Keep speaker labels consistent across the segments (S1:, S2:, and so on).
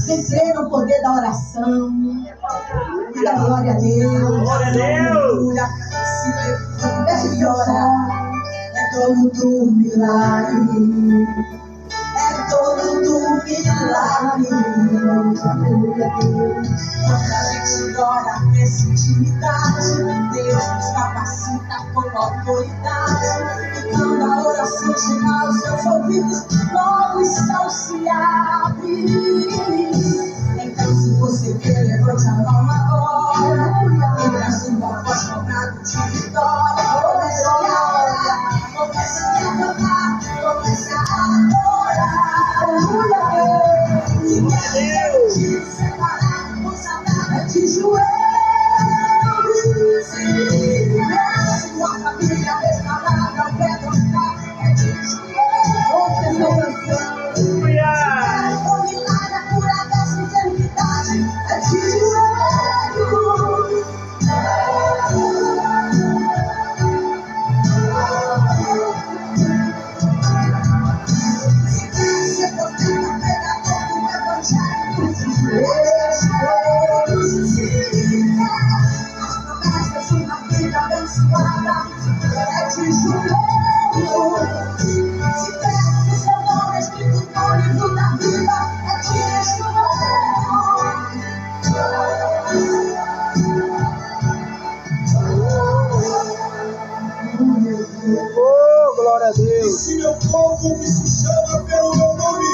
S1: Quem crê no poder da oração, diga glória a Deus.
S2: Glória a Deus.
S1: Deixa de orar. É todo do milagre. É todo do milagre. Aleluia, Deus. Quando a gente ora nessa intimidade, Deus nos capacita com autoridade. E quando a oração chegar aos seus ouvidos, logo o céu se abre. Então, se você quer, levante a mão agora. E a sua voz cobrada de vitória. Comece a orar, comece a cantar, comece a adorar. Aleluia, Deus. Se quer se separar, consagrada de joelhos. Se a sua família restaurada ao pé do altar, é de joelhos. Ouça essa oração. É de joelhos. Se quer ser profeta, pregador do evangelho, de joelhos. Se quer as promessas de uma vida abençoada, é de joelhos. Se quer o seu nome escrito no livro da vida, é de joelhos.
S2: Oh, glória a Deus.
S3: Se meu povo que se chama pelo meu nome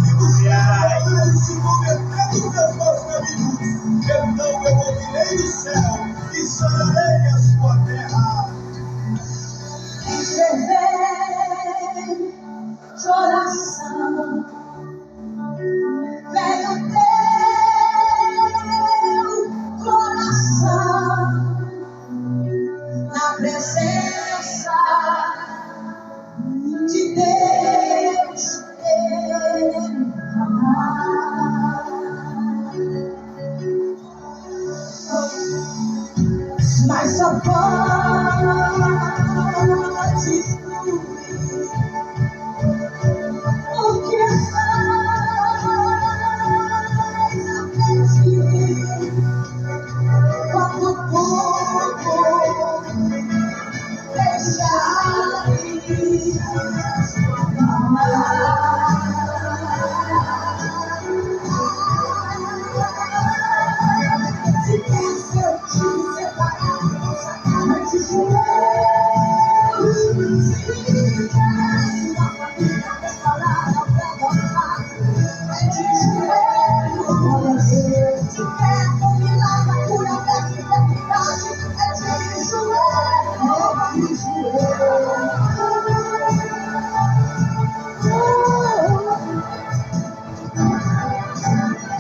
S3: e buscar se converter dos meus maus caminhos, então eu ouvirei do céu e sararei a sua terra.
S1: Ferver de oração, venha o teu coração na presença de Deus. Mas só pode fluir, porque faz a pedir quando o povo deixar ir. Se quer ser te separar, consagrada de joelhos. Se quer sua família restaurada ao pé do altar, é de joelhos. Se quer um milagre, a cura dessa enfermidade, é de joelhos. É de joelhos.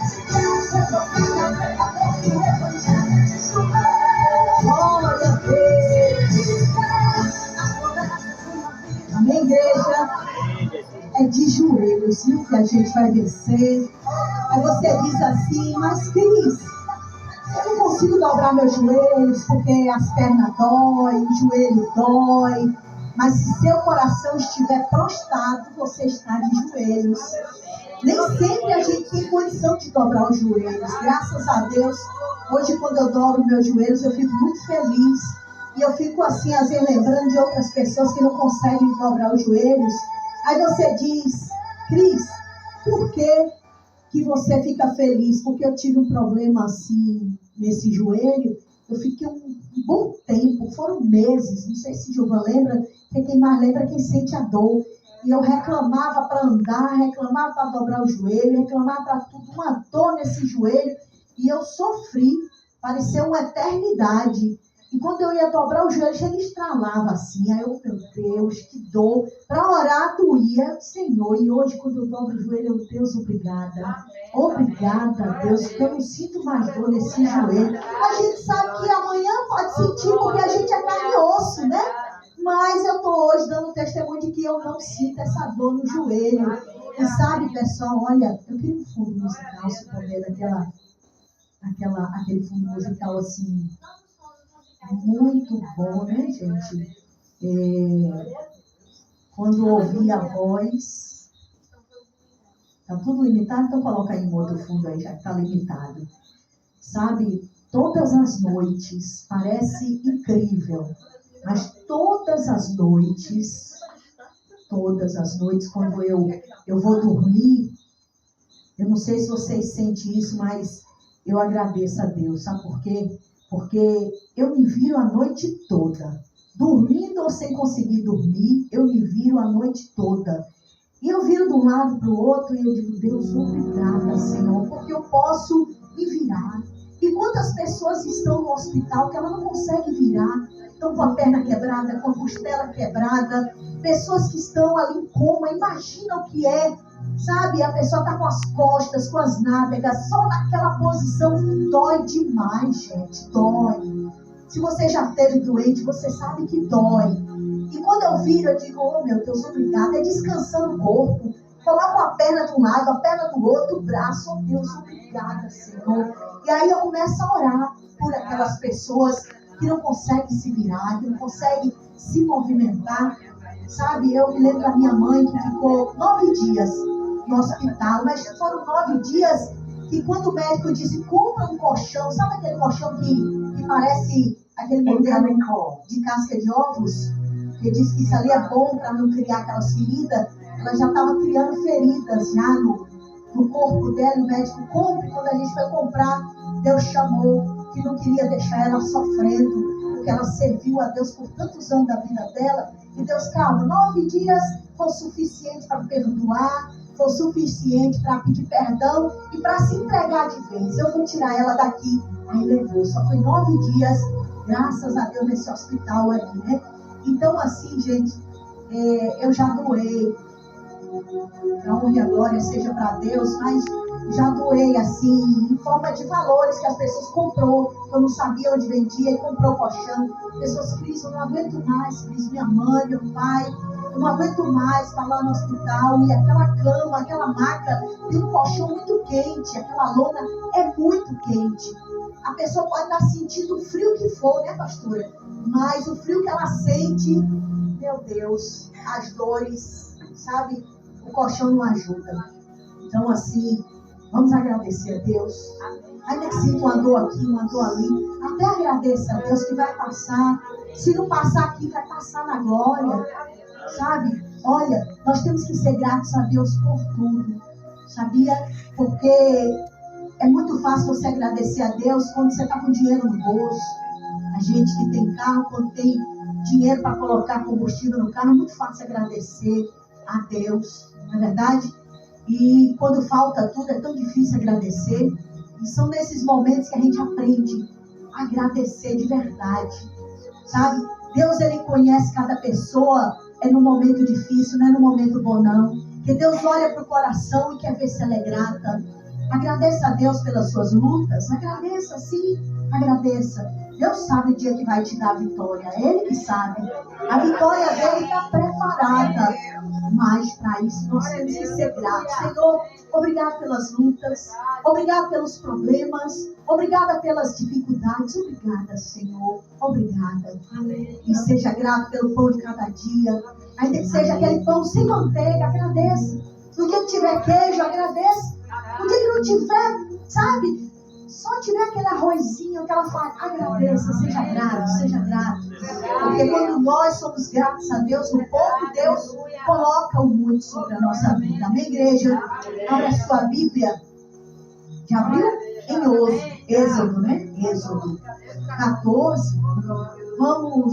S1: Se quer ser profeta, pregador do evangelho, de joelhos. Glória a Deus. Se quer as promessas de uma vida. Amém, igreja? É de joelhos, viu, que a gente vai vencer. Aí você diz assim, mas Cris, eu não consigo dobrar meus joelhos porque as pernas doem, o joelho dói. Mas se seu coração estiver prostrado, você está de joelhos. Nem sempre a gente tem condição de dobrar os joelhos. Graças a Deus, hoje quando eu dobro meus joelhos, eu fico muito feliz. E eu fico assim, às vezes, lembrando de outras pessoas que não conseguem dobrar os joelhos. Aí você diz, Cris, por que você fica feliz? Porque eu tive um problema assim, nesse joelho. Eu fiquei um bom tempo, foram meses, não sei se Gilvan lembra, porque quem mais lembra é quem sente a dor. E eu reclamava para andar, reclamava para dobrar o joelho, reclamava para tudo, uma dor nesse joelho. E eu sofri, parecia uma eternidade. E quando eu ia dobrar o joelho, ele estralava assim. Aí eu, meu Deus, que dor. Para orar, doía, Senhor. E hoje, quando eu dobro o joelho, eu, Deus, obrigada. Obrigada, Deus, porque eu não sinto mais dor nesse joelho. A gente sabe que amanhã pode sentir, porque a gente é carne e osso, né? Mas eu estou hoje dando testemunho de que eu não sinto essa dor no joelho. E sabe, pessoal, olha, eu queria um fundo musical, se puder, aquele fundo musical assim, muito bom, né, gente? Quando ouvi a voz, tá tudo limitado, então coloca aí um outro fundo aí, já que tá limitado. Sabe, todas as noites, parece incrível, mas todas as noites, quando eu vou dormir, eu não sei se vocês sentem isso, mas eu agradeço a Deus, sabe por quê? Porque eu me viro a noite toda, dormindo ou sem conseguir dormir, eu me viro a noite toda. E eu viro de um lado para o outro e eu digo, Deus, obrigada, Senhor, porque eu posso me virar. E quantas pessoas estão no hospital que ela não consegue virar, estão com a perna quebrada, com a costela quebrada, pessoas que estão ali em coma, imagina o que é, sabe? A pessoa está com as costas, com as nádegas, só naquela posição, dói demais, gente, dói. Se você já esteve doente, você sabe que dói. E quando eu viro, eu digo, oh meu Deus, obrigada, é descansando o corpo. Coloco a perna de um lado, a perna do outro, o braço, oh Deus, obrigada, Senhor. E aí eu começo a orar por aquelas pessoas que não conseguem se virar, que não conseguem se movimentar. Sabe, eu me lembro da minha mãe que ficou 9 dias no hospital, mas foram 9 dias que quando o médico disse, compra um colchão, sabe aquele colchão que parece aquele modelo de casca de ovos? Que disse que isso ali é bom para não criar aquelas feridas. Ela já estava criando feridas já no corpo dela, e o médico compre. Quando a gente foi comprar, Deus chamou, que não queria deixar ela sofrendo, porque ela serviu a Deus por tantos anos da vida dela. E Deus, calma, 9 dias foi suficiente para perdoar, foi suficiente para pedir perdão e para se entregar de vez. Eu vou tirar ela daqui. Aí levou, só foi 9 dias, graças a Deus, nesse hospital ali, né? Então, assim, gente, eu já doei. A honra e a glória seja para Deus, mas já doei, assim, em forma de valores que as pessoas comprou, que eu não sabia onde vendia, e comprou o colchão. Pessoas, Cris, eu não aguento mais, Cris, minha mãe, meu pai, eu não aguento mais estar lá no hospital, e aquela cama, aquela maca, tem um colchão muito quente, aquela lona é muito quente. A pessoa pode estar sentindo o frio que for, né, pastora? Mas o frio que ela sente, meu Deus, as dores, sabe? O colchão não ajuda. Então, assim, vamos agradecer a Deus. Ainda que sinta uma dor aqui, uma dor ali, até agradeça a Deus que vai passar. Se não passar aqui, vai passar na glória, sabe? Olha, nós temos que ser gratos a Deus por tudo, sabia? Porque é muito fácil você agradecer a Deus quando você está com dinheiro no bolso. A gente que tem carro, quando tem dinheiro para colocar combustível no carro, é muito fácil agradecer a Deus, não é verdade? E quando falta tudo, é tão difícil agradecer. E são nesses momentos que a gente aprende a agradecer de verdade, sabe? Deus, Ele conhece cada pessoa, é no momento difícil, não é no momento bom, não. Porque Deus olha para o coração e quer ver se ela é grata. Agradeça a Deus pelas suas lutas. Agradeça, sim, agradeça. Deus sabe o dia que vai te dar a vitória. É Ele que sabe. A vitória dele está preparada. Mas para isso nós temos que ser gratos. Senhor, obrigado pelas lutas. Obrigado pelos problemas. Obrigada pelas dificuldades. Obrigada, Senhor. Obrigada. E seja grato pelo pão de cada dia. Ainda que seja aquele pão sem manteiga, agradeça. No dia que tiver queijo, agradeça. No dia que não tiver, sabe? Só tiver aquele arrozinho, aquela farinha, agradeça, seja grato, seja grato. Porque quando nós somos gratos a Deus, o pouco Deus coloca o muito sobre a nossa vida. Amém, igreja? Abra a sua Bíblia. Já abriu? Em Êxodo, né? Êxodo 14. Não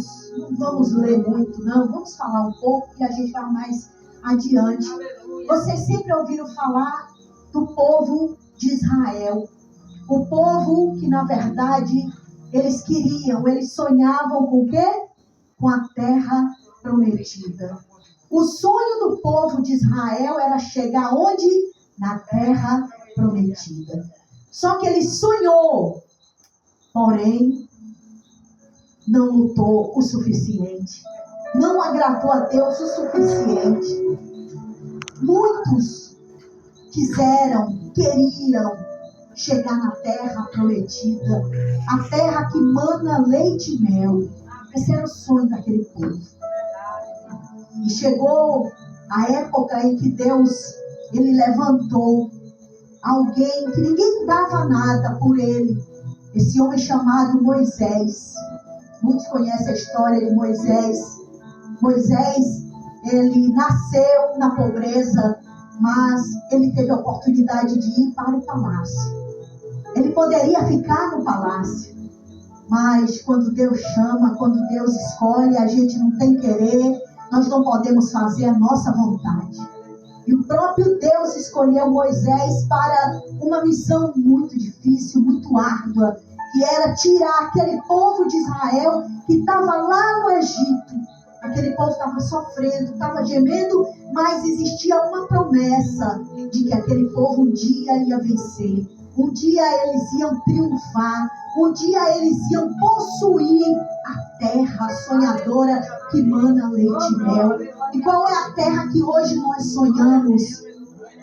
S1: vamos ler muito, não. Vamos falar um pouco e a gente vai mais adiante. Vocês sempre ouviram falar do povo de Israel. O povo que, na verdade, eles sonhavam com o quê? Com a terra prometida. O sonho do povo de Israel era chegar onde? Na terra prometida. Só que ele sonhou, porém, não lutou o suficiente. Não agradou a Deus o suficiente. Muitos queriam chegar na terra prometida, a terra que mana leite e mel. Esse era o sonho daquele povo. E chegou a época em que Deus, ele levantou alguém que ninguém dava nada por ele. Esse homem chamado Moisés. Muitos conhecem a história de Moisés. Moisés, ele nasceu na pobreza, mas ele teve a oportunidade de ir para o palácio. Ele poderia ficar no palácio, mas quando Deus chama, quando Deus escolhe, a gente não tem querer, nós não podemos fazer a nossa vontade. E o próprio Deus escolheu Moisés para uma missão muito difícil, muito árdua, que era tirar aquele povo de Israel que estava lá no Egito. Aquele povo estava sofrendo, estava gemendo, mas existia uma promessa de que aquele povo um dia ia vencer. Um dia eles iam triunfar, um dia eles iam possuir a terra sonhadora que mana leite e mel. E qual é a terra que hoje nós sonhamos?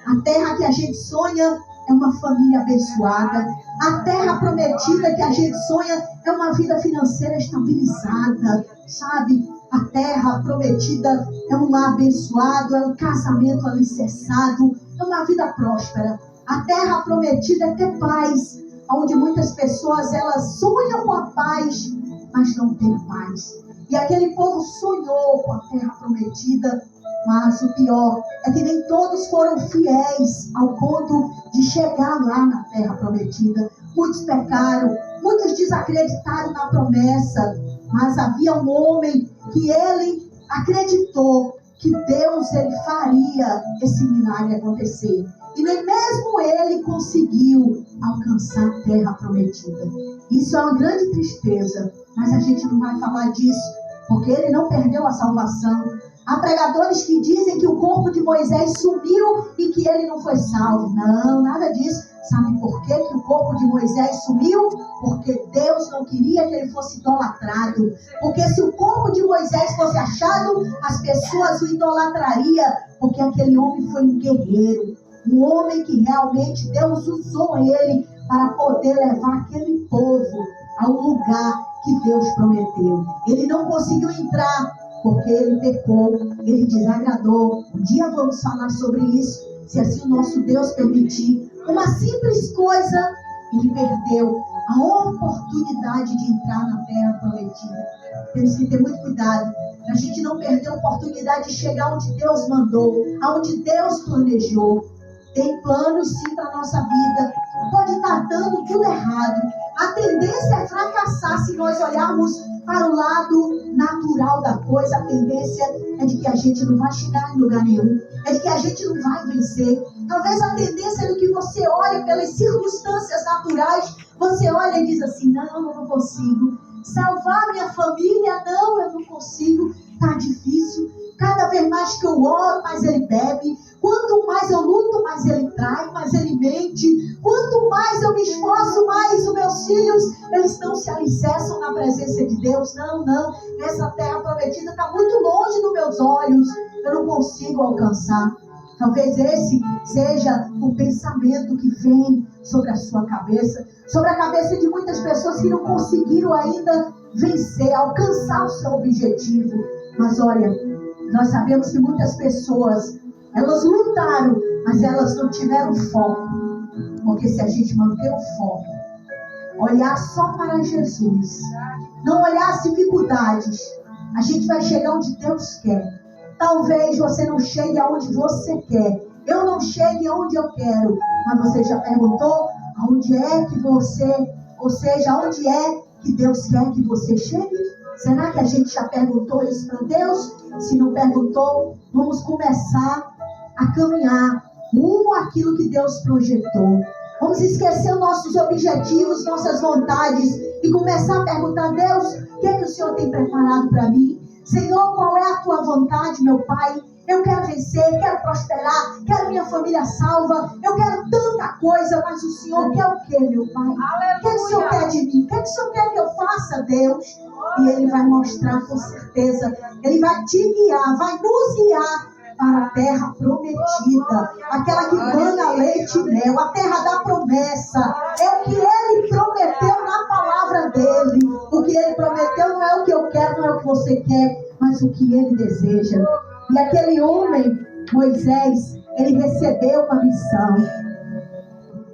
S1: A terra que a gente sonha é uma família abençoada. A terra prometida que a gente sonha é uma vida financeira estabilizada, sabe? A terra prometida é um lar abençoado, é um casamento alicerçado, é uma vida próspera. A terra prometida é ter paz, onde muitas pessoas elas sonham com a paz, mas não têm paz. E aquele povo sonhou com a terra prometida, mas o pior é que nem todos foram fiéis ao ponto de chegar lá na terra prometida. Muitos pecaram, muitos desacreditaram na promessa, mas havia um homem que ele acreditou que Deus ele faria esse milagre acontecer. E nem mesmo ele conseguiu alcançar a terra prometida. Isso é uma grande tristeza, mas a gente não vai falar disso, porque ele não perdeu a salvação. Há pregadores que dizem que o corpo de Moisés sumiu e que ele não foi salvo. Não, nada disso. Sabe por que o corpo de Moisés sumiu? Porque Deus não queria que ele fosse idolatrado. Porque se o corpo de Moisés fosse achado, as pessoas o idolatrariam. Porque aquele homem foi um guerreiro. Um homem que realmente Deus usou ele para poder levar aquele povo ao lugar que Deus prometeu. Ele não conseguiu entrar porque ele pecou, ele desagradou. Um dia vamos falar sobre isso, se assim o nosso Deus permitir. Uma simples coisa, ele perdeu a oportunidade de entrar na terra prometida. Temos que ter muito cuidado, para a gente não perder a oportunidade de chegar onde Deus mandou, aonde Deus planejou. Tem planos sim para a nossa vida. Pode estar dando tudo errado. A tendência é fracassar se nós olharmos para o lado natural da coisa. A tendência é de que a gente não vai chegar em lugar nenhum. É de que a gente não vai vencer. Talvez a tendência é do que você olhe pelas circunstâncias naturais. Você olha e diz assim, não, eu não consigo. Salvar minha família, não, eu não consigo. Está difícil. Cada vez mais que eu oro, mais ele bebe. Quanto mais eu luto, mais ele trai, mais ele mente. Quanto mais eu me esforço, mais os meus filhos, eles não se alicerçam na presença de Deus. Não, não. Essa terra prometida está muito longe dos meus olhos. Eu não consigo alcançar. Talvez esse seja o pensamento que vem sobre a sua cabeça. Sobre a cabeça de muitas pessoas que não conseguiram ainda vencer, alcançar o seu objetivo. Mas olha, nós sabemos que muitas pessoas, elas lutaram, mas elas não tiveram foco. Porque se a gente manter o foco, olhar só para Jesus, não olhar as dificuldades, a gente vai chegar onde Deus quer. Talvez você não chegue aonde você quer. Eu não chegue aonde eu quero. Mas você já perguntou aonde é que você, ou seja, aonde é que Deus quer que você chegue? Será que a gente já perguntou isso para Deus? Se não perguntou, vamos começar a caminhar rumo àquilo que Deus projetou. Vamos esquecer nossos objetivos, nossas vontades e começar a perguntar, Deus, o que é que o Senhor tem preparado para mim? Senhor, qual é a tua vontade, meu Pai? Eu quero vencer, quero prosperar, quero minha família salva, eu quero tanta coisa, mas o Senhor quer o quê, meu Pai? Aleluia. O que o Senhor quer de mim? O que o Senhor quer que eu faça, Deus? E Ele vai mostrar com certeza, Ele vai te guiar, vai nos guiar para a terra prometida, aquela que mana leite e mel, a terra da promessa. É o que ele prometeu na palavra dele. O que ele prometeu não é o que eu quero, não é o que você quer, mas o que ele deseja. E aquele homem, Moisés, ele recebeu uma missão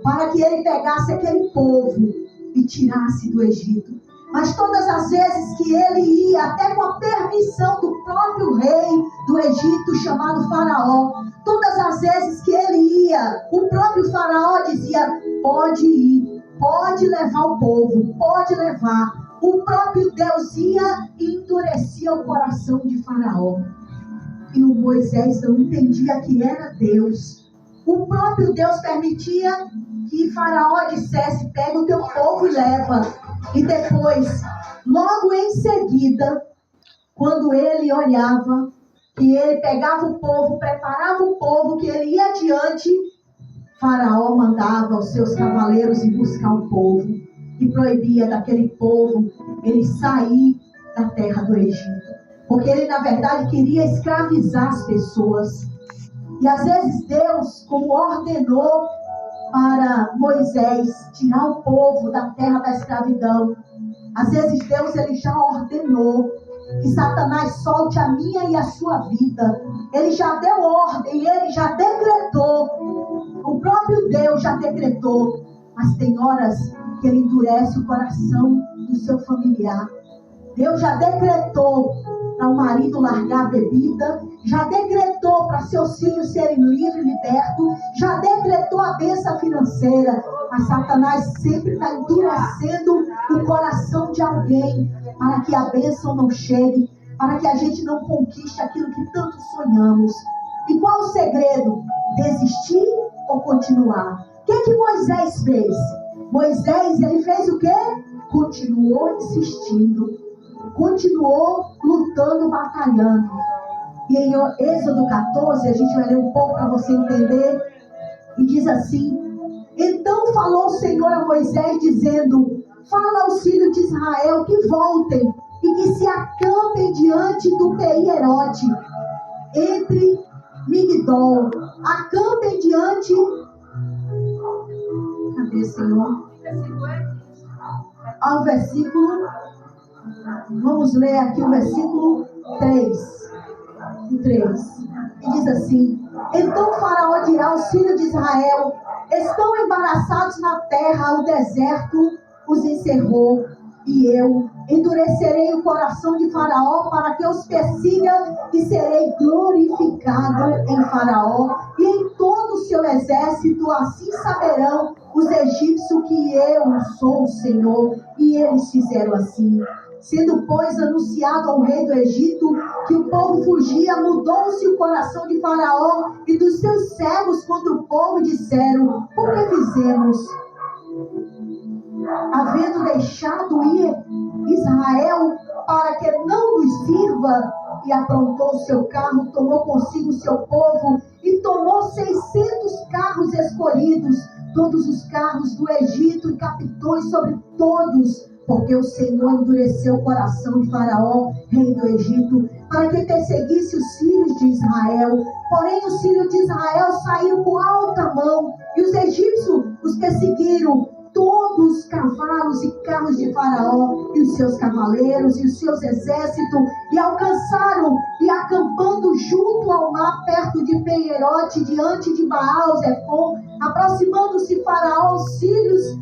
S1: para que ele pegasse aquele povo e tirasse do Egito. Mas todas as vezes que ele ia, até com a permissão do próprio rei do Egito, chamado Faraó, todas as vezes que ele ia, o próprio Faraó dizia: pode ir, pode levar o povo, pode levar. O próprio Deus ia e endurecia o coração de Faraó. E o Moisés não entendia que era Deus. O próprio Deus permitia que Faraó dissesse: pega o teu povo e leva. E depois, logo em seguida, quando ele olhava, que ele pegava o povo, preparava o povo, que ele ia adiante, Faraó mandava os seus cavaleiros ir buscar o povo e proibia daquele povo ele sair da terra do Egito. Porque ele, na verdade, queria escravizar as pessoas. E às vezes Deus, como ordenou para Moisés tirar o povo da terra da escravidão, às vezes Deus ele já ordenou que Satanás solte a minha e a sua vida. Ele já deu ordem, ele já decretou. O próprio Deus já decretou. Mas tem horas que ele endurece o coração do seu familiar. Deus já decretou para o marido largar a bebida, já decretou para seus filhos serem livres e libertos, já decretou a bênção financeira, mas Satanás sempre está endurecendo o coração de alguém para que a bênção não chegue, para que a gente não conquiste aquilo que tanto sonhamos. E qual o segredo? Desistir ou continuar? O que Moisés fez? Moisés, ele fez o quê? Continuou insistindo. Continuou lutando, batalhando. E em Êxodo 14, a gente vai ler um pouco para você entender. E diz assim: então falou o Senhor a Moisés, dizendo: fala aos filhos de Israel que voltem e que se acampem diante do Peirote, entre Migdol. Acampem diante... Cadê, Senhor? Ao versículo... Vamos ler aqui o versículo 3. E diz assim: então Faraó dirá aos filhos de Israel: estão embaraçados na terra, o deserto os encerrou, e eu endurecerei o coração de Faraó para que os persiga, e serei glorificado em Faraó e em todo o seu exército. Assim saberão os egípcios que eu sou o Senhor. E eles fizeram assim. Sendo, pois, anunciado ao rei do Egito que o povo fugia, mudou-se o coração de Faraó e dos seus servos contra o povo, e disseram: por que fizemos? Havendo deixado ir Israel para que não nos sirva, e aprontou o seu carro, tomou consigo o seu povo, e tomou 600 carros escolhidos, todos os carros do Egito, e capitões sobre todos, porque o Senhor endureceu o coração de Faraó, rei do Egito, para que perseguisse os filhos de Israel. Porém, os filhos de Israel saíram com alta mão, e os egípcios os perseguiram, todos os cavalos e carros de Faraó, e os seus cavaleiros, e os seus exércitos, e alcançaram, e acampando junto ao mar, perto de Peirote, diante de Baal-Zefon, aproximando-se Faraó, os filhos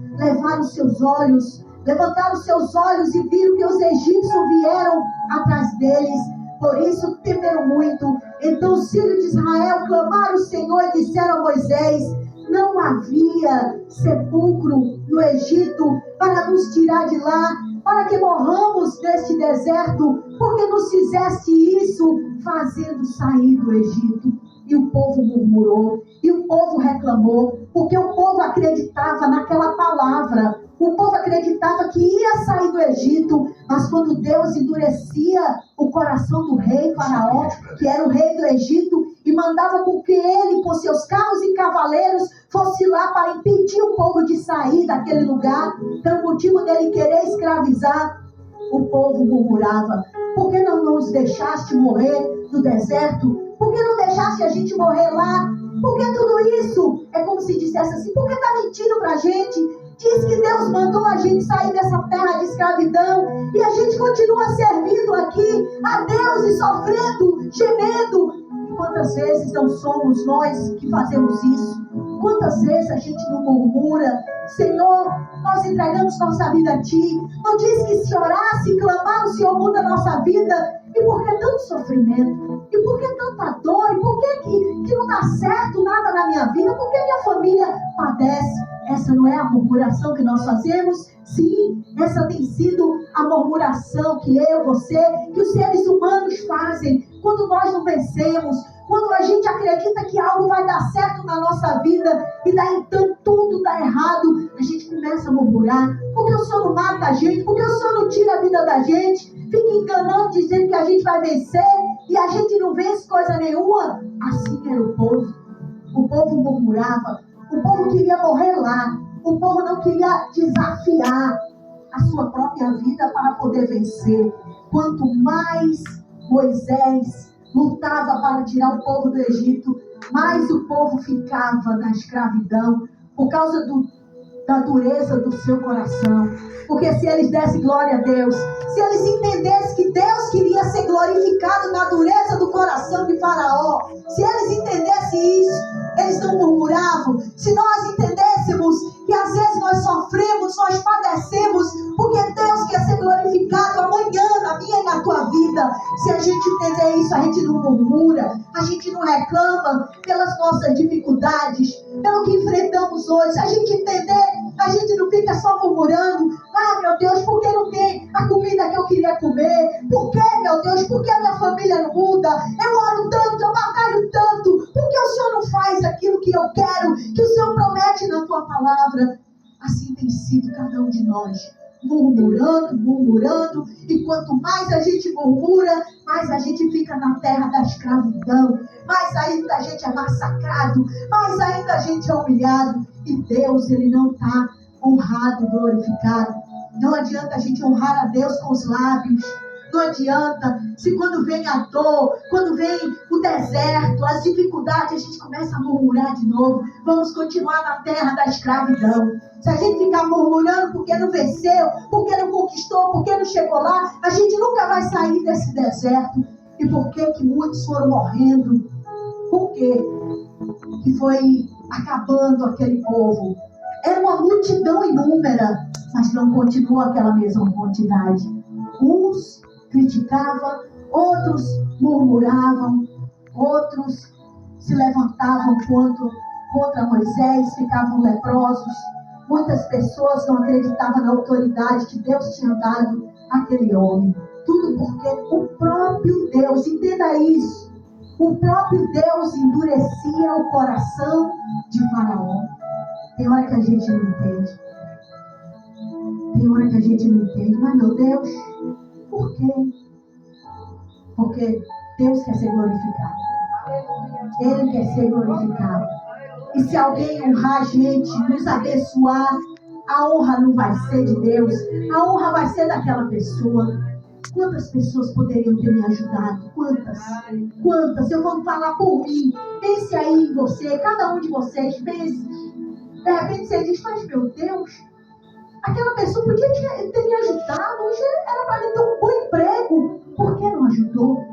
S1: levantaram seus olhos e viram que os egípcios vieram atrás deles. Por isso temeram muito. Então os filhos de Israel clamaram ao Senhor e disseram a Moisés: não havia sepulcro no Egito para nos tirar de lá, para que morramos neste deserto? Porque nos fizeste isso, fazendo sair do Egito? E o povo murmurou, e o povo reclamou, porque o povo acreditava naquela palavra. O povo acreditava que ia sair do Egito, mas quando Deus endurecia o coração do rei Faraó, que era o rei do Egito, e mandava com que ele, com seus carros e cavaleiros, fosse lá para impedir o povo de sair daquele lugar, pelo motivo dele querer escravizar, o povo murmurava: por que não nos deixaste morrer no deserto? Por que não deixaste a gente morrer lá? Porque tudo isso é como se dissesse assim, por que está mentindo para a gente? Diz que Deus mandou a gente sair dessa terra de escravidão e a gente continua servindo aqui a Deus e sofrendo, gemendo. E quantas vezes não somos nós que fazemos isso? Quantas vezes a gente não murmura? Senhor, nós entregamos nossa vida a Ti. Não diz que se orar, se clamar, o Senhor muda a nossa vida. E por que tanto sofrimento? E por que tanta dor? E por que não dá certo nada na minha vida? Por que minha família padece? Essa não é a murmuração que nós fazemos? Sim, essa tem sido a murmuração que eu, você, que os seres humanos fazem quando nós não vencemos, quando a gente acredita que algo vai dar certo na nossa vida e daí então tudo dá errado, a gente começa a murmurar. Porque o Senhor não mata a gente? Porque o Senhor não tira a vida da gente? Fica enganando, dizendo que a gente vai vencer e a gente não vence coisa nenhuma. Assim era o povo. O povo murmurava. O povo queria morrer lá. O povo não queria desafiar a sua própria vida para poder vencer. Quanto mais Moisés lutava para tirar o povo do Egito, mais o povo ficava na escravidão por causa da dureza do seu coração. Porque se eles dessem glória a Deus, se eles entendessem que Deus queria ser glorificado na dureza do coração de Faraó, se eles entendessem isso, eles não murmuravam. Se nós entendêssemos que às vezes nós sofremos, nós padecemos, porque Deus quer ser glorificado amanhã na minha e na tua vida. Se a gente entender isso, a gente não murmura, a gente não reclama pelas nossas dificuldades, pelo que enfrentamos hoje. Se a gente entender, a gente não fica só murmurando. Ah, meu Deus, por que não tem a comida que eu queria comer? Por que, meu Deus, por que a minha família não muda? Eu oro tanto, eu batalho tanto. Por que o Senhor não faz aquilo que eu quero, que o Senhor promete na tua palavra? Assim tem sido cada um de nós, murmurando, e quanto mais a gente murmura, mais a gente fica na terra da escravidão, mais ainda a gente é massacrado, mais ainda a gente é humilhado, e Deus, Ele não está honrado, glorificado. Não adianta a gente honrar a Deus com os lábios, não adianta, se quando vem a dor, quando vem o deserto, as dificuldades, a gente começa a murmurar de novo. Vamos continuar na terra da escravidão. Se a gente ficar murmurando porque não venceu, porque não conquistou, porque não chegou lá, a gente nunca vai sair desse deserto. E por que muitos foram morrendo? Por quê que foi acabando aquele povo? Era uma multidão inúmera, mas não continuou aquela mesma quantidade. Uns criticavam, outros murmuravam, outros se levantavam contra Moisés, ficavam leprosos. Muitas pessoas não acreditavam na autoridade que Deus tinha dado àquele homem. Tudo porque o próprio Deus, entenda isso, o próprio Deus endurecia o coração de Faraó. Tem hora que a gente não entende. Tem hora que a gente não entende. Mas, meu Deus, por quê? Porque Deus quer ser glorificado. Ele quer ser glorificado. E se alguém honrar a gente, nos abençoar, a honra não vai ser de Deus. A honra vai ser daquela pessoa. Quantas pessoas poderiam ter me ajudado? Quantas? Eu vou falar por mim. Pense aí em você, cada um de vocês, pense. De repente você diz, mas meu Deus, aquela pessoa podia ter me ajudado. Hoje era para mim ter um bom emprego. Por que não ajudou?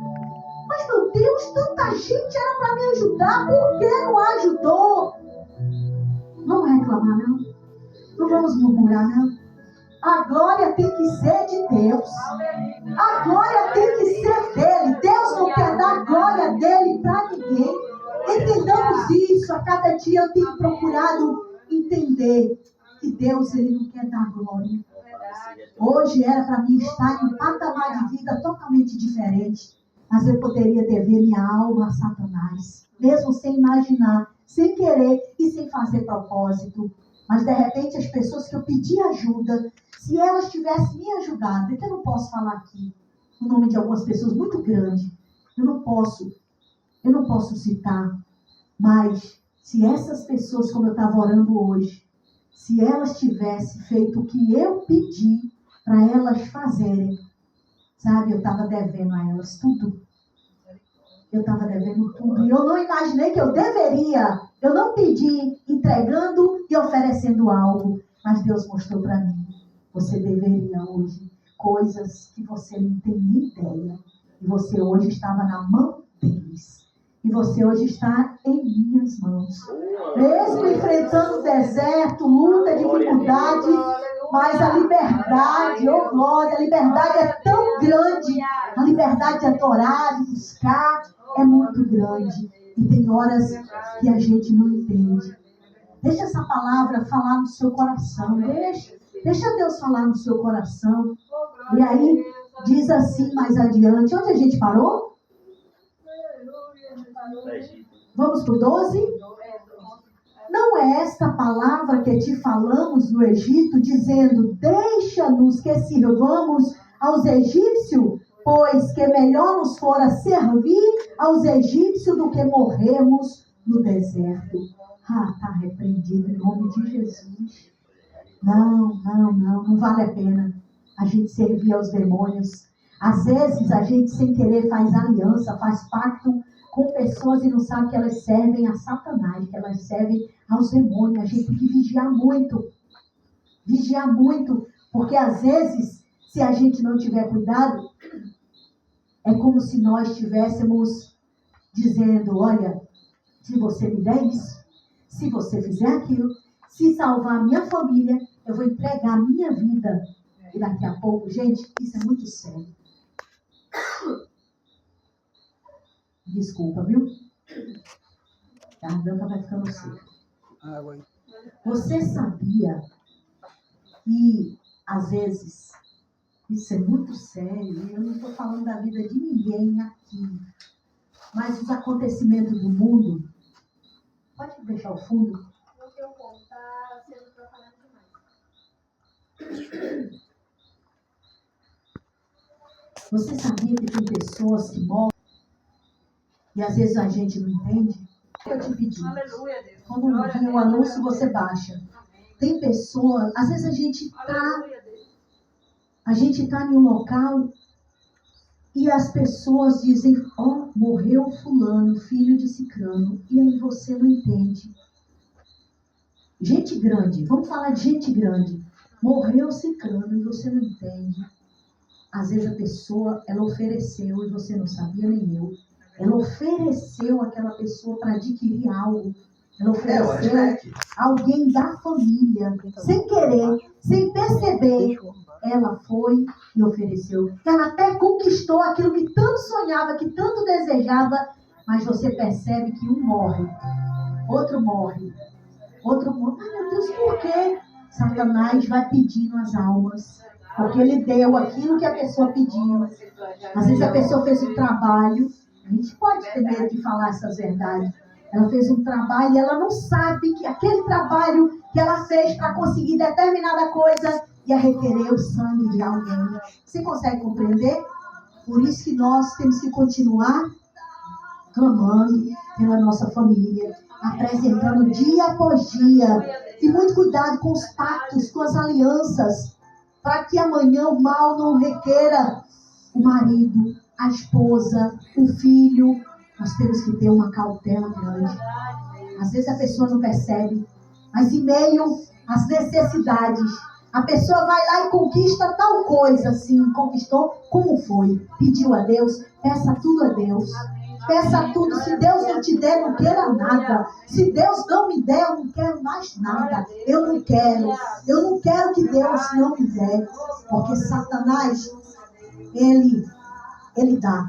S1: Mas meu Deus, tanta gente era para me ajudar. Por que não ajudou? Vamos reclamar, não? Não vamos murmurar, não? A glória tem que ser de Deus. A glória tem que ser dele. Deus não quer dar a glória dele para ninguém. Entendamos isso. A cada dia eu tenho procurado entender que Deus, ele não quer dar glória. Hoje era para mim estar em um patamar de vida totalmente diferente. Mas eu poderia dever minha alma a Satanás. Mesmo sem imaginar, sem querer e sem fazer propósito. Mas de repente as pessoas que eu pedi ajuda, se elas tivessem me ajudado, é que eu não posso falar aqui o nome de algumas pessoas muito grandes. Eu não posso citar. Mas se essas pessoas, como eu estava orando hoje, se elas tivessem feito o que eu pedi para elas fazerem, sabe, eu estava devendo a elas tudo. eu estava devendo tudo. E eu não imaginei que eu deveria. Eu não pedi entregando e oferecendo algo. Mas Deus mostrou para mim. Você deveria hoje. Coisas que você não tem nem ideia. E você hoje estava na mão deles. E você hoje está em minhas mãos. Mesmo enfrentando deserto, luta, dificuldade, mas a liberdade, oh glória, a liberdade é tão grande. A liberdade de adorar, de buscar, é muito grande. E tem horas que a gente não entende. Deixa essa palavra falar no seu coração. Deixa Deus falar no seu coração. E aí, diz assim mais adiante. Onde a gente parou? Vamos para o 12? Não é esta palavra que te falamos no Egito, dizendo, deixa-nos que sirvamos aos egípcios, pois que melhor nos fora servir aos egípcios do que morrermos no deserto. Está repreendido em nome de Jesus. Não vale a pena a gente servir aos demônios. Às vezes a gente sem querer faz aliança, faz pacto com pessoas e não sabe que elas servem a Satanás, que elas servem aos demônios. A gente tem que vigiar muito. Vigiar muito, porque às vezes, se a gente não tiver cuidado, é como se nós estivéssemos dizendo, olha, se você me der isso, se você fizer aquilo, se salvar a minha família, eu vou entregar a minha vida. E daqui a pouco, gente, isso é muito sério. Desculpa, viu? A garganta vai ficando seca.
S2: Água aí.
S1: Você sabia que, às vezes, isso é muito sério, eu não estou falando da vida de ninguém aqui, mas os acontecimentos do mundo, pode deixar o fundo?
S4: Não tenho como, está sendo propagado demais.
S1: Você sabia que tem pessoas que morrem e às vezes a gente não entende? Eu te pedi.
S4: Aleluia, Deus.
S1: Quando vir o anúncio, você baixa. Tem pessoas, às vezes a gente está em um local e as pessoas dizem, morreu fulano, filho de cicrano, e aí você não entende. Gente grande, vamos falar de gente grande. Morreu cicrano e você não entende. Às vezes a pessoa, ela ofereceu e você não sabia, nem eu. Ela ofereceu aquela pessoa para adquirir algo. Ela ofereceu alguém da família, sem querer, sem perceber. Ela foi e ofereceu. Ela até conquistou aquilo que tanto sonhava, que tanto desejava, mas você percebe que um morre, outro morre, outro morre. Ai, meu Deus, por quê? Satanás vai pedindo as almas, porque ele deu aquilo que a pessoa pediu. Às vezes a pessoa fez um trabalho, a gente pode ter medo de falar essas verdades. Ela fez um trabalho e ela não sabe que aquele trabalho que ela fez para conseguir determinada coisa ia requerer o sangue de alguém. Você consegue compreender? Por isso que nós temos que continuar clamando pela nossa família, apresentando dia após dia. E muito cuidado com os pactos, com as alianças, para que amanhã o mal não requeira o marido, a esposa, o filho. Nós temos que ter uma cautela grande. Às vezes a pessoa não percebe, mas em meio às necessidades, a pessoa vai lá e conquista tal coisa, assim, conquistou, como foi? Pediu a Deus, peça tudo a Deus. Peça tudo, se Deus não te der, não queira nada. Se Deus não me der, eu não quero mais nada. Eu não quero que Deus não me dê. Porque Satanás, ele dá.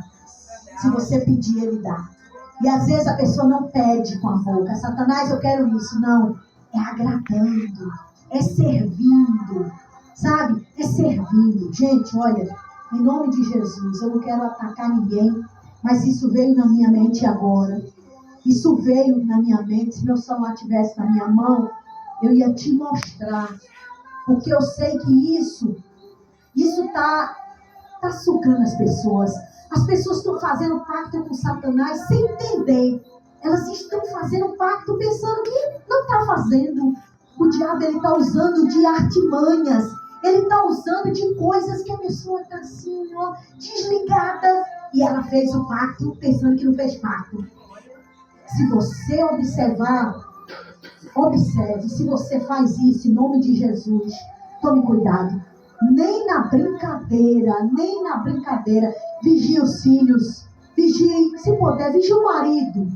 S1: Se você pedir, ele dá. E às vezes a pessoa não pede com a boca. Satanás, eu quero isso. Não, é agradando, é servindo, sabe? É servindo. Gente, olha, em nome de Jesus, eu não quero atacar ninguém, mas isso veio na minha mente agora. Isso veio na minha mente. Se meu celular estivesse na minha mão, eu ia te mostrar. Porque eu sei que isso tá sugando as pessoas. As pessoas estão fazendo pacto com Satanás sem entender. Elas estão fazendo pacto pensando que não está fazendo. O diabo está usando de artimanhas. Ele está usando de coisas que a pessoa está assim, ó, desligada. E ela fez o pacto pensando que não fez pacto. Se você observar, observe, se você faz isso em nome de Jesus, tome cuidado. Nem na brincadeira, vigie os filhos, vigie, se puder, vigie o marido.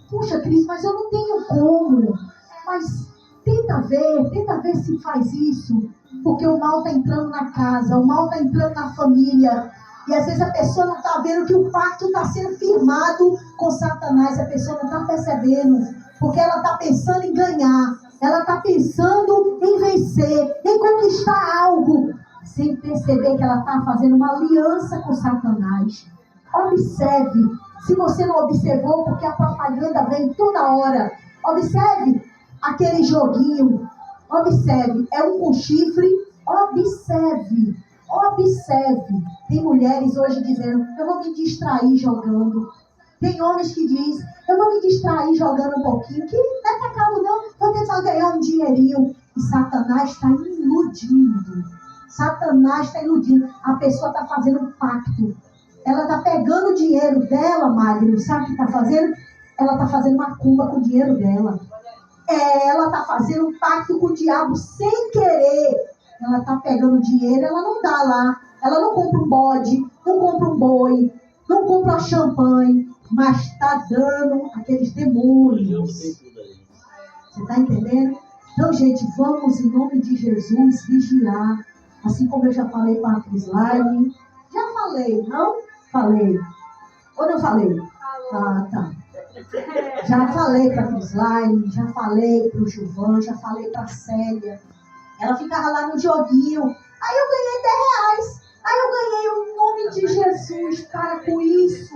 S1: Puxa, Cris, mas eu não tenho como. Mas tenta ver se faz isso, porque o mal está entrando na casa, o mal está entrando na família. E às vezes a pessoa não está vendo que o pacto está sendo firmado com Satanás. A pessoa não está percebendo, porque ela está pensando em ganhar. Ela está pensando em vencer, em conquistar algo, sem perceber que ela está fazendo uma aliança com Satanás. Observe, se você não observou, porque a propaganda vem toda hora. Observe aquele joguinho. Observe, é um com chifre. Observe. Tem mulheres hoje dizendo, eu vou me distrair jogando. Tem homens que dizem, eu vou me distrair jogando um pouquinho, que não é pecado não, vou tentar ganhar um dinheirinho. E Satanás está iludindo. A pessoa está fazendo um pacto. Ela está pegando o dinheiro dela, Magno, sabe o que está fazendo? Ela está fazendo macumba com o dinheiro dela. Ela está fazendo um pacto com o diabo sem querer. Ela está pegando o dinheiro, ela não dá lá. Ela não compra um bode, não compra um boi, não compra uma champanhe, mas está dando aqueles demônios. Você está entendendo? Então, gente, vamos em nome de Jesus vigiar. Assim como eu já falei para a Crislaine. Já falei, não? Falei. Ou não falei? Ah, tá. Já falei para a Crislaine, já falei para o Gilvan, já falei para a Célia. Ela ficava lá no joguinho. Aí eu ganhei R$10. Aí eu ganhei o nome de Jesus. Para com isso.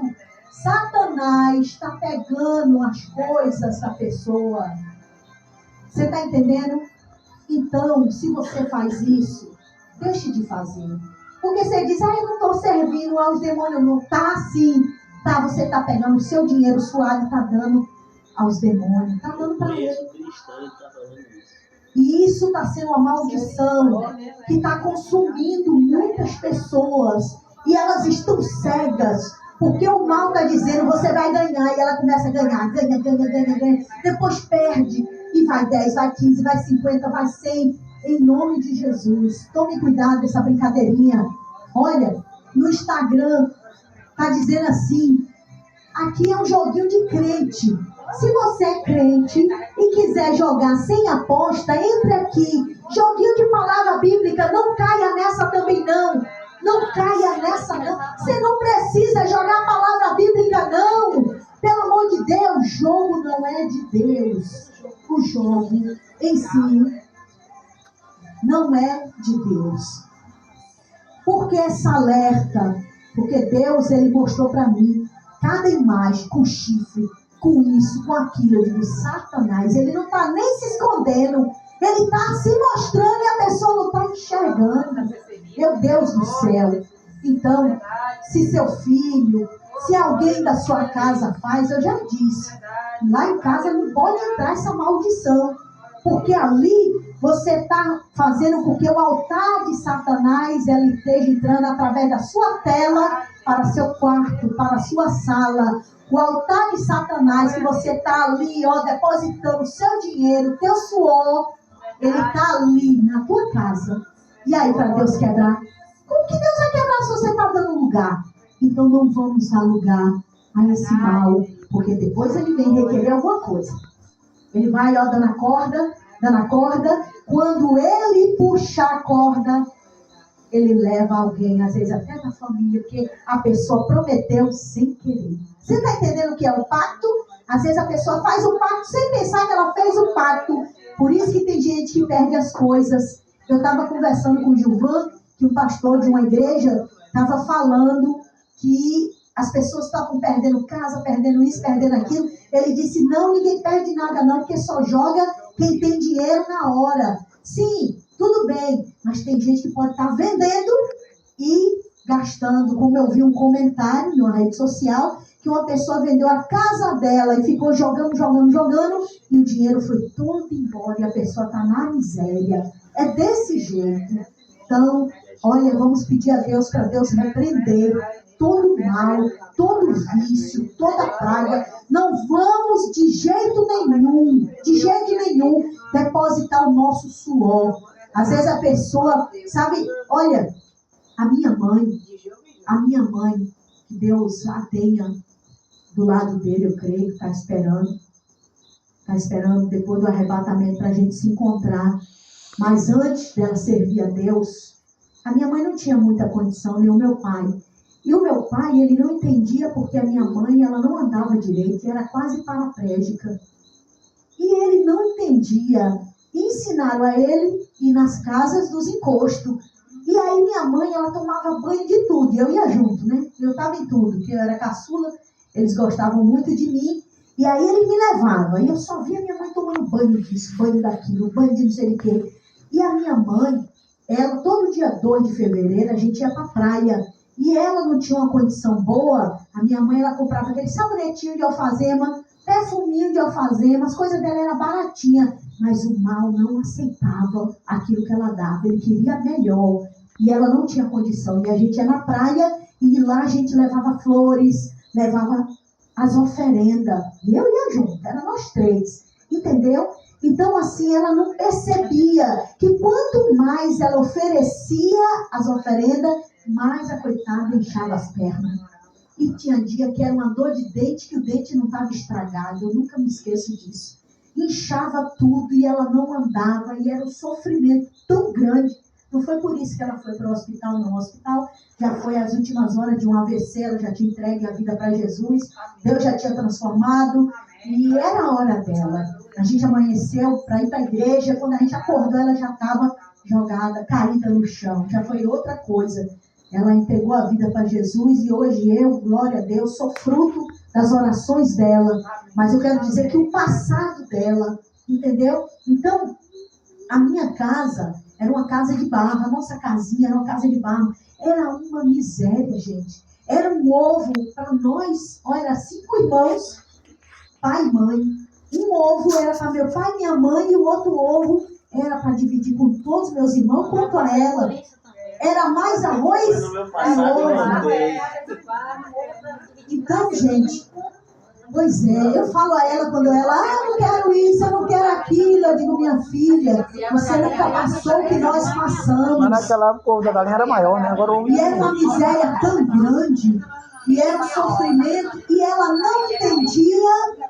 S1: Satanás está pegando as coisas da pessoa. Você está entendendo? Então, se você faz isso, deixe de fazer. Porque você diz, eu não estou servindo aos demônios. Não está assim. Tá, você está pegando o seu dinheiro suado e está dando aos demônios. Está dando para ele. E isso está sendo uma maldição que está consumindo muitas pessoas. E elas estão cegas. Porque o mal está dizendo, você vai ganhar. E ela começa a ganhar. Ganha. Depois perde. E vai 10, vai 15, vai 50, vai 100. Em nome de Jesus. Tome cuidado dessa brincadeirinha. Olha, no Instagram está dizendo assim. Aqui é um joguinho de crente. Se você é crente e quiser jogar sem aposta, entre aqui. Joguinho de palavra bíblica, não caia nessa também não. Não caia nessa não. Você não precisa jogar a palavra bíblica não. Pelo amor de Deus, o jogo não é de Deus. O jogo em si não é de Deus. Por que essa alerta? Porque Deus, Ele mostrou para mim cada imagem com chifre, com isso, com aquilo. Eu digo, Satanás, ele não está nem se escondendo. Ele está se mostrando e a pessoa não está enxergando. Meu Deus do céu. Então, se seu filho, se alguém da sua casa faz, eu já disse, lá em casa não pode entrar essa maldição. Porque ali você está fazendo com que o altar de Satanás ele esteja entrando através da sua tela para seu quarto, para a sua sala. O altar de Satanás que você está ali, ó, depositando o seu dinheiro, o teu suor, ele está ali na tua casa. E aí, para Deus quebrar? Como que Deus vai quebrar se você está dando lugar? Então não vamos dar lugar a esse mal, porque depois ele vem requerer alguma coisa. Ele vai, ó, dando a corda. Quando ele puxar a corda, ele leva alguém, às vezes até da família, porque a pessoa prometeu sem querer. Você está entendendo o que é o pacto? Às vezes a pessoa faz o pacto sem pensar que ela fez o pacto. Por isso que tem gente que perde as coisas. Eu estava conversando com o Gilvan, que um pastor de uma igreja estava falando que as pessoas estavam perdendo casa, perdendo isso, perdendo aquilo. Ele disse, não, ninguém perde nada não, porque só joga quem tem dinheiro na hora. Sim, tudo bem, mas tem gente que pode estar vendendo e gastando. Como eu vi um comentário em uma rede social, que uma pessoa vendeu a casa dela e ficou jogando, e o dinheiro foi todo embora e a pessoa está na miséria. É desse jeito. Então, olha, vamos pedir a Deus para Deus repreender todo mal, todo vício, toda praga. Não vamos de jeito nenhum, depositar o nosso suor. Às vezes a pessoa, sabe, olha, a minha mãe, que Deus a tenha do lado dele, eu creio, está esperando depois do arrebatamento para a gente se encontrar. Mas antes dela servir a Deus, a minha mãe não tinha muita condição, nem o meu pai. E o meu pai, ele não entendia porque a minha mãe, ela não andava direito, era quase paraplégica. E ele não entendia. Ensinaram a ele ir nas casas dos encostos. E aí minha mãe, ela tomava banho de tudo. E eu ia junto, né? Eu estava em tudo, porque eu era caçula, eles gostavam muito de mim. E aí ele me levava. E eu só via minha mãe tomando banho disso, banho daquilo, banho de não sei o quê. E a minha mãe, ela, todo dia 2 de fevereiro, a gente ia pra praia. E ela não tinha uma condição boa. A minha mãe, ela comprava aquele sabonetinho de alfazema, perfuminho de alfazema, as coisas dela eram baratinhas. Mas o mal não aceitava aquilo que ela dava. Ele queria melhor. E ela não tinha condição. E a gente ia na praia e lá a gente levava flores, levava as oferendas. E eu ia junto, era nós 3. Entendeu? Então, assim, ela não percebia que quanto mais ela oferecia as oferendas, mais a coitada inchava as pernas. E tinha dia que era uma dor de dente, que o dente não estava estragado. Eu nunca me esqueço disso. Inchava tudo e ela não andava. E era um sofrimento tão grande. Não foi por isso que ela foi para o hospital, não. O hospital já foi as últimas horas de um AVC, ela já tinha entregue a vida para Jesus. Deus já tinha transformado. E era a hora dela. A gente amanheceu para ir para a igreja. Quando a gente acordou, ela já estava jogada, caída no chão. Já foi outra coisa. Ela entregou a vida para Jesus e hoje eu, glória a Deus, sou fruto das orações dela. Mas eu quero dizer que o passado dela, entendeu? Então, a minha casa era uma casa de barro, a nossa casinha era uma casa de barro. Era uma miséria, gente. Era um ovo para nós, olha, era 5 irmãos, pai e mãe. Um ovo era para meu pai e minha mãe e o outro ovo era para dividir com todos os meus irmãos, quanto a ela. Era mais arroz e ovo. Então, gente, pois é, eu falo a ela quando ela, eu não quero isso, eu não quero aquilo. Eu digo, minha filha, você nunca passou o que nós passamos.
S2: Mas naquela época o povo da galinha era maior, né? Agora o
S1: E era uma miséria tão grande, e era um sofrimento, e ela não entendia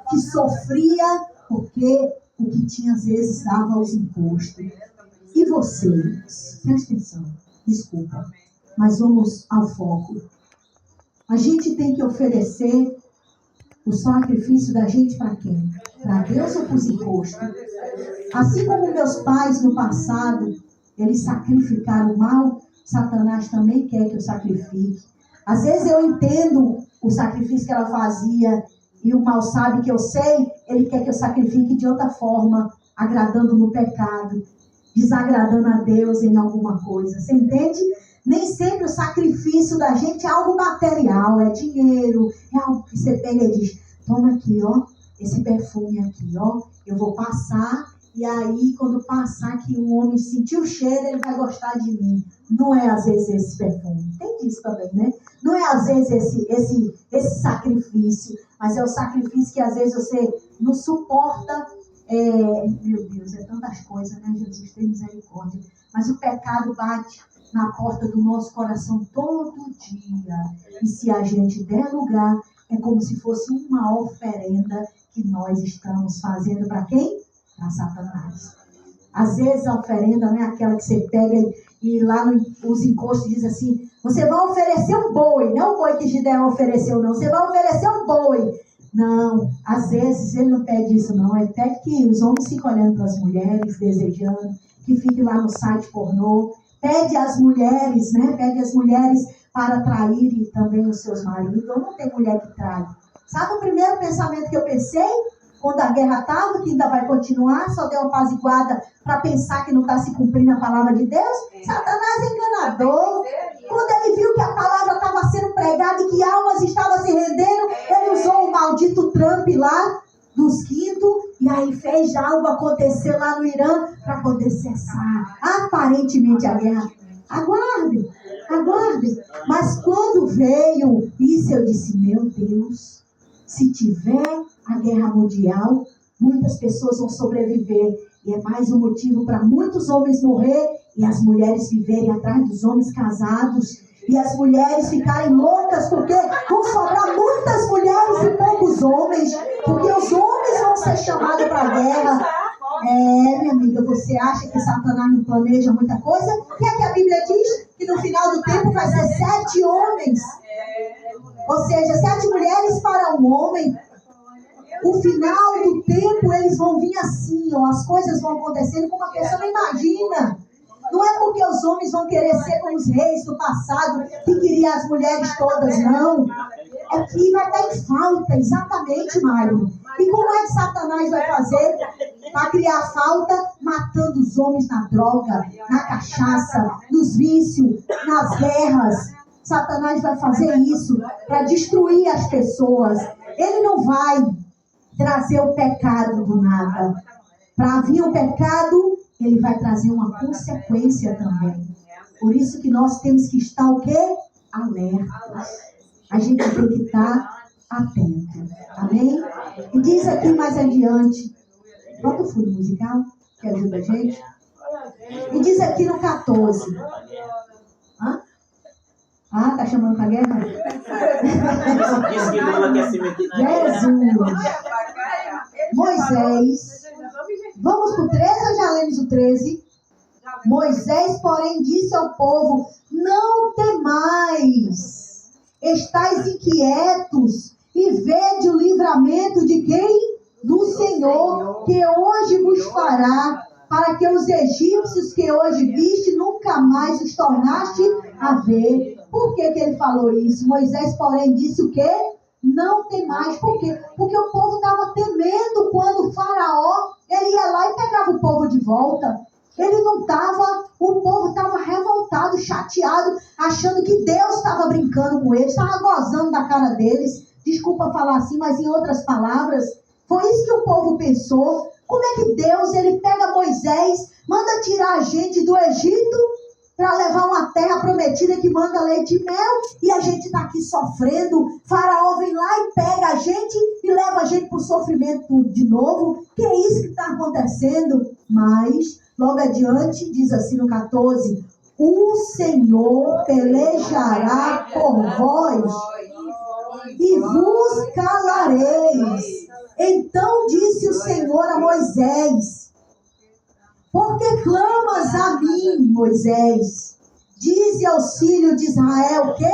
S1: que sofria, porque o que tinha às vezes dava aos impostos. E vocês, presta atenção, desculpa, mas vamos ao foco. A gente tem que oferecer o sacrifício da gente para quem? Para Deus ou para os impostos? Assim como meus pais no passado, eles sacrificaram o mal, Satanás também quer que eu sacrifique. Às vezes eu entendo o sacrifício que ela fazia e o mal sabe que eu sei, ele quer que eu sacrifique de outra forma, agradando no pecado, desagradando a Deus em alguma coisa. Você entende? Nem sempre o sacrifício da gente é algo material, é dinheiro, é algo que você pega e diz, toma aqui, ó, esse perfume aqui, ó, eu vou passar, e aí quando passar que o homem sentir o cheiro, ele vai gostar de mim. Não é às vezes esse perfume, tem disso também, né? Não é às vezes esse sacrifício, mas é o sacrifício que às vezes você não suporta. Meu Deus, é tantas coisas, né? Jesus tem misericórdia. Mas o pecado bate na porta do nosso coração todo dia. E se a gente der lugar, é como se fosse uma oferenda que nós estamos fazendo para quem? Para Satanás. Às vezes a oferenda não é aquela que você pega e lá os encostos diz assim, você vai oferecer um boi, não o boi que Gideão ofereceu, não. Você vai oferecer um boi. Não, às vezes ele não pede isso, não. Ele pede que os homens fiquem olhando para as mulheres, desejando, que fiquem lá no site pornô. Pede às mulheres, né? Pede às mulheres para traírem também os seus maridos. Ou não tem mulher que trai. Sabe o primeiro pensamento que eu pensei? Quando a guerra estava, que ainda vai continuar, só deu uma apaziguada para pensar que não está se cumprindo a palavra de Deus? Satanás é enganador. Quando ele viu que a palavra estava sendo pregada e que almas estavam se rendendo, ele usou o maldito Trump lá, dos quintos, e aí fez algo acontecer lá no Irã para poder cessar aparentemente a guerra. Aguarde, aguarde. Mas quando veio isso, eu disse, meu Deus, se tiver a guerra mundial, muitas pessoas vão sobreviver. E é mais um motivo para muitos homens morrer e as mulheres viverem atrás dos homens casados. E as mulheres ficarem loucas, porque vão sobrar muitas mulheres e poucos homens. Porque os homens vão ser chamados para a guerra. Minha amiga, você acha que Satanás não planeja muita coisa? O que é que a Bíblia diz? Que no final do tempo vai ser 7 homens. Ou seja, 7 mulheres para um homem. O final do tempo, eles vão vir assim, ó, as coisas vão acontecendo como a pessoa não imagina. Não é porque os homens vão querer ser como os reis do passado, que queriam as mulheres todas, não. É que vai estar em falta, exatamente, Mário. E como é que Satanás vai fazer para criar falta? Matando os homens na droga, na cachaça, nos vícios, nas guerras. Satanás vai fazer isso para destruir as pessoas. Ele não vai trazer o pecado do nada. Para vir o pecado, ele vai trazer uma consequência também. Por isso que nós temos que estar o quê? Alertas. A gente tem que estar atento. Amém? E diz aqui mais adiante. Bota o fundo musical, que ajuda a gente. E diz aqui no 14. Hã? Ah, tá chamando pra guerra? Jesus. Moisés. Vamos pro 13 ou já lemos o 13? Moisés, porém, disse ao povo: não temais, estais inquietos, e vede o livramento de quem? Do Senhor, que hoje vos fará, para que os egípcios que hoje viste, nunca mais os tornaste a ver. Por que ele falou isso? Moisés, porém, disse o quê? Não temais. Por quê? Porque o povo estava temendo quando o faraó, ele ia lá e pegava o povo de volta. Ele não estava, o povo estava revoltado, chateado, achando que Deus estava brincando com eles, estava gozando da cara deles. Desculpa falar assim, mas em outras palavras, foi isso que o povo pensou. Como é que Deus, ele pega Moisés, manda tirar a gente do Egito para levar uma terra prometida que manda leite e mel, e a gente está aqui sofrendo. Faraó vem lá e pega a gente e leva a gente para o sofrimento de novo. Que é isso que está acontecendo? Mas, logo adiante, diz assim no 14, o Senhor pelejará por vós e vos calareis. Então disse o Senhor a Moisés: por que clamas a mim, Moisés? Dize aos filhos de Israel que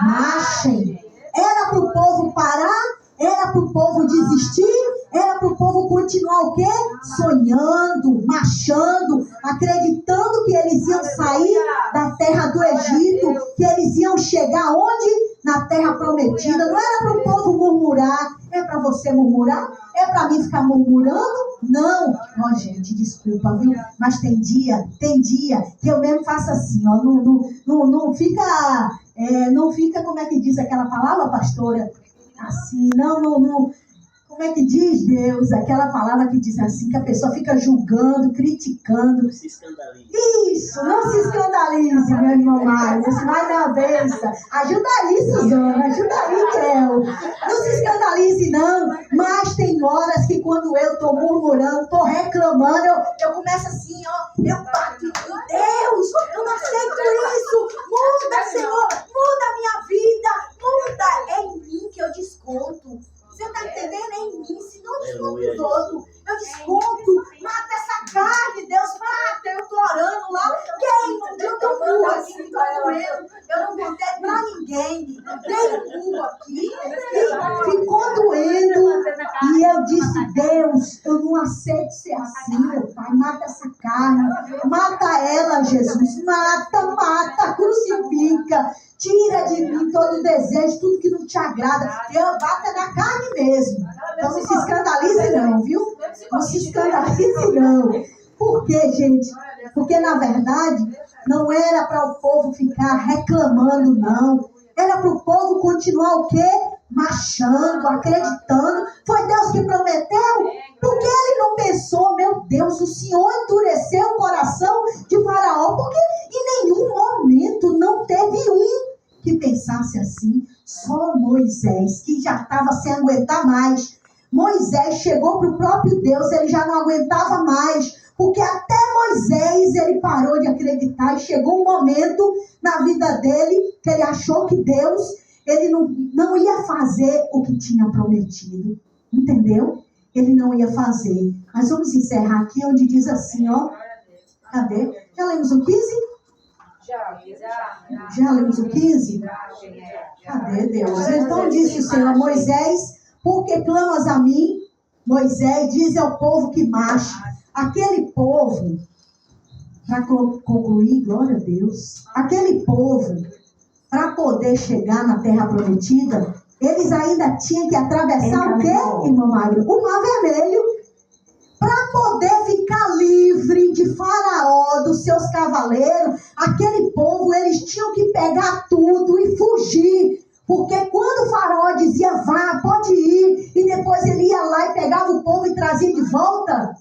S1: marchem. Era para o povo parar? Era para o povo desistir? Era para o povo continuar o quê? Sonhando, marchando, acreditando que eles iam sair da terra do Egito, que eles iam chegar onde? Na terra prometida. Não era para o povo murmurar. É para você murmurar? É para mim ficar murmurando? Não. Ó, gente, desculpa, viu? Mas tem dia que eu mesmo faço assim, ó. Não fica, como é que diz aquela palavra, pastora? Assim, não. Como é que diz Deus? Aquela palavra que diz assim, que a pessoa fica julgando, criticando.
S5: Não se escandalize.
S1: Isso, não se escandalize, meu irmão Mário. Isso vai na benção. Ajuda aí, Suzana. Ajuda aí, Kel. Não se escandalize, não. Mas tem horas que quando eu estou murmurando, estou reclamando, eu começo assim, ó. Eu bato em Deus. Eu não aceito isso. Muda, Senhor. Muda a minha vida. Muda. É em mim que eu desconto. Você está entendendo? É em mim, se não desconto os outros. Eu desconto, mata essa carne, Deus mata. Eu estou orando lá, queima, um dia eu estou burro aqui, estou doendo. Eu não contei para ninguém, dei um burro aqui, e ficou doendo. E eu disse: Deus, eu não aceito ser assim, meu Pai. Mata essa carne, mata ela, Jesus. Mata, crucifica. Tira de mim todo desejo, tudo que não te agrada. Eu bato na carne mesmo. Então não se escandalize não, viu? Não se escandalize não. Por quê, gente? Porque na verdade não era para o povo ficar reclamando, não. Era para o povo continuar o quê? Marchando, acreditando. Foi Deus que prometeu? Porque ele não pensou, meu Deus, o Senhor endureceu o coração de Faraó, porque em nenhum pensasse assim. Só Moisés, que já estava sem aguentar mais. Moisés chegou para o próprio Deus, ele já não aguentava mais, porque até Moisés ele parou de acreditar e chegou um momento na vida dele que ele achou que Deus ele não ia fazer o que tinha prometido, entendeu? Ele não ia fazer. Mas vamos encerrar aqui onde diz assim, ó. Cadê? Já lemos o 15? Já lemos o 15? Cadê Deus? Então disse o Senhor a Moisés: por que clamas a mim? Moisés diz ao povo que marche. Aquele povo, para concluir, glória a Deus, aquele povo, para poder chegar na terra prometida, eles ainda tinham que atravessar o quê, irmã Magno? O Mar Vermelho. Para poder ficar livre de Faraó, dos seus cavaleiros, aquele povo, eles tinham que pegar tudo e fugir. Porque quando o Faraó dizia, vá, pode ir, e depois ele ia lá e pegava o povo e trazia de volta,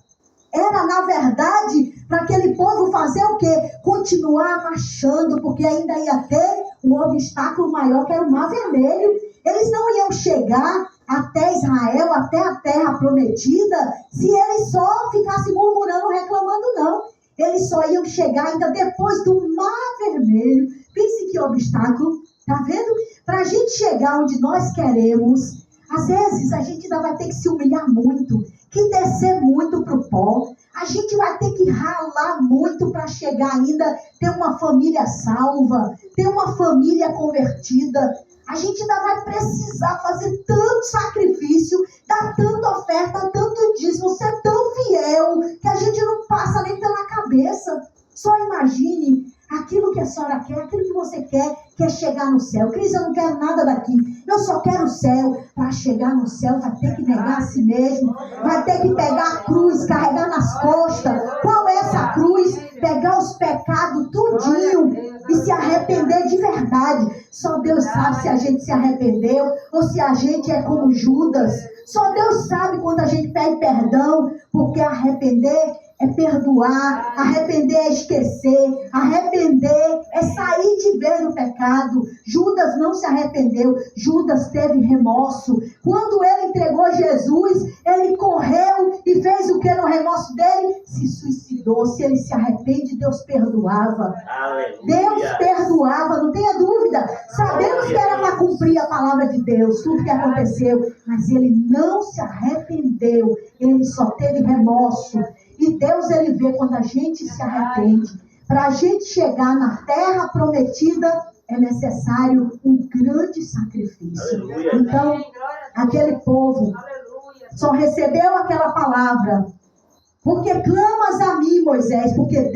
S1: era, na verdade, para aquele povo fazer o quê? Continuar marchando, porque ainda ia ter um obstáculo maior, que era o Mar Vermelho. Eles não iam chegar até Israel, até a terra prometida, se eles só ficassem murmurando, reclamando, não. Eles só iam chegar ainda depois do Mar Vermelho. Pense que obstáculo, tá vendo? Para a gente chegar onde nós queremos, às vezes a gente ainda vai ter que se humilhar muito, que descer muito para o pó. A gente vai ter que ralar muito para chegar ainda, ter uma família salva, ter uma família convertida. A gente ainda vai precisar fazer tanto sacrifício, dar tanta oferta, tanto dízimo, ser tão fiel, que a gente não passa nem pela cabeça. Só imagine aquilo que a senhora quer, aquilo que você quer chegar no céu. Cris, eu não quero nada daqui, eu só quero o céu. Para chegar no céu vai ter que negar a si mesmo, vai ter que pegar a cruz, carregar nas costas. Qual é essa cruz? Pegar os pecados tudinho e se arrepender de verdade. Só Deus sabe se a gente se arrependeu ou se a gente é como Judas. Só Deus sabe quando a gente pede perdão, porque arrepender é perdoar, arrepender é esquecer, arrepender é sair de vez do pecado. Judas não se arrependeu, Judas teve remorso. Quando ele entregou Jesus, ele correu e fez o que no remorso dele? Se suicidou. Se ele se arrepende, Deus perdoava.
S5: Aleluia.
S1: Deus perdoava, não tenha dúvida. Sabemos que era para cumprir a palavra de Deus, tudo que aconteceu, mas ele não se arrependeu, ele só teve remorso. E Deus, ele vê quando a gente se arrepende. Para a gente chegar na terra prometida, é necessário um grande sacrifício.
S5: Aleluia.
S1: Então, aquele povo só recebeu aquela palavra. Porque clamas a mim, Moisés, porque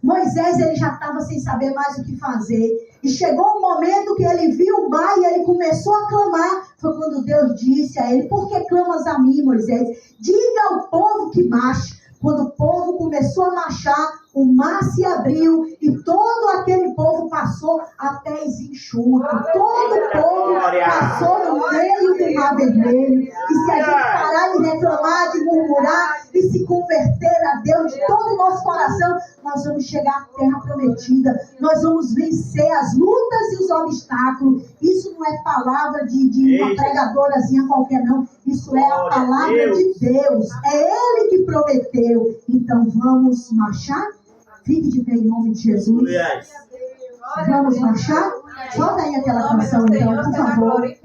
S1: Moisés, ele já estava sem saber mais o que fazer. E chegou um momento que ele viu o mar e ele começou a clamar. Foi quando Deus disse a ele, por que clamas a mim, Moisés? Diga ao povo que marche. Quando o povo começou a marchar, o mar se abriu e todo aquele povo passou a pés enxutos. Todo o povo passou no meio do Mar Vermelho. E se a gente parar de reclamar, de murmurar e se converter a Deus de todo o nosso coração, nós vamos chegar à terra prometida. Nós vamos vencer as lutas e os obstáculos. Isso não é palavra de uma pregadorazinha qualquer, não. Isso é a palavra de Deus. É Ele que prometeu. Então vamos marchar? Fique de pé em nome de Jesus. Vamos marchar? Solta aí aquela canção então, por favor.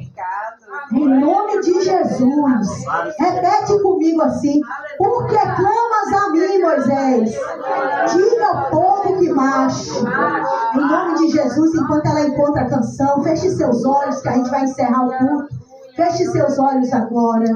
S1: Em nome de Jesus. Repete comigo assim. Por que clamas a mim, Moisés? Diga ao povo que marche. Em nome de Jesus, enquanto ela encontra a canção, feche seus olhos que a gente vai encerrar o culto. Feche seus olhos agora.